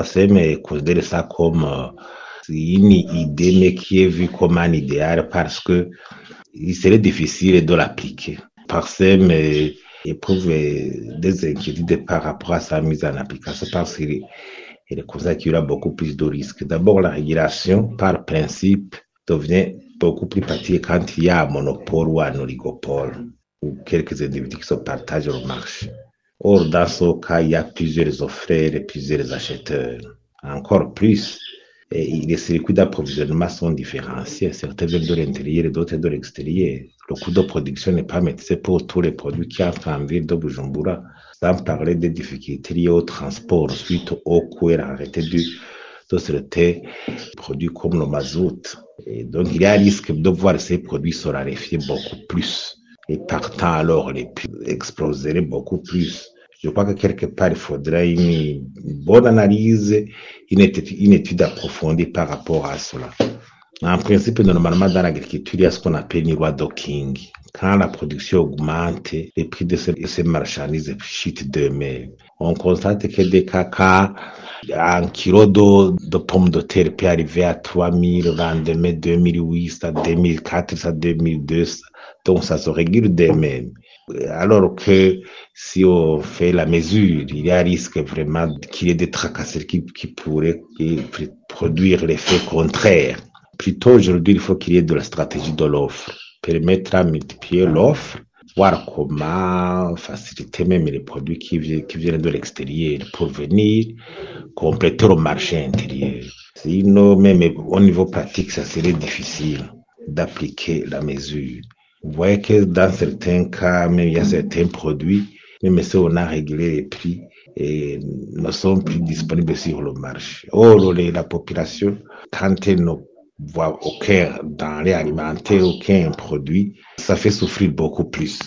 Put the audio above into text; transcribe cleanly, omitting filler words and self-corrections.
Parsem considère ça comme une idée, mais qui est vue comme un idéal parce que il serait difficile de l'appliquer. Parsem éprouve des inquiétudes par rapport à sa mise en application parce qu'il considère qu'il y aura beaucoup plus de risques. D'abord, la régulation, par principe, devient beaucoup plus pratique quand il y a un monopole ou un oligopole ou quelques individus qui se partagent le marché. Or, dans ce cas, il y a plusieurs offreurs et plusieurs acheteurs. Encore plus, les circuits d'approvisionnement sont différenciés. Certains viennent de l'intérieur et d'autres de l'extérieur. Le coût de production n'est pas maîtrisé pour tous les produits qui entrent en ville de Bujumbura, sans parler des difficultés liées au transport suite au coût et l'arrêté de certains produits comme le mazout. Et donc, il y a un risque de voir ces produits se raréfier beaucoup plus. Et partant, alors, les prix exploseraient beaucoup plus. Je crois que quelque part, il faudrait une bonne analyse, une étude approfondie par rapport à cela. En principe, normalement, dans l'agriculture, il y a ce qu'on appelle une loi docking. Quand la production augmente, les prix de ces marchandises chutent d'eux-mêmes. On constate que des caca, un kilo de pommes de terre peut arriver à 3000, le lendemain 2800, 2400, 2200. Donc, ça se régule d'eux-mêmes. Alors que si on fait la mesure, il y a un risque vraiment qu'il y ait des tracasseries qui pourraient produire l'effet contraire. Plutôt, aujourd'hui, il faut qu'il y ait de la stratégie de l'offre, permettre à multiplier l'offre, voir comment faciliter même les produits qui viennent de l'extérieur pour venir compléter le marché intérieur. Sinon, même au niveau pratique, ça serait difficile d'appliquer la mesure. Vous voyez que dans certains cas, même il y a certains produits, même si on a réglé les prix, et ne sont plus disponibles sur le marché. Or, la population, quand elle ne voit aucun denrée alimentaire, aucun produit, ça fait souffrir beaucoup plus.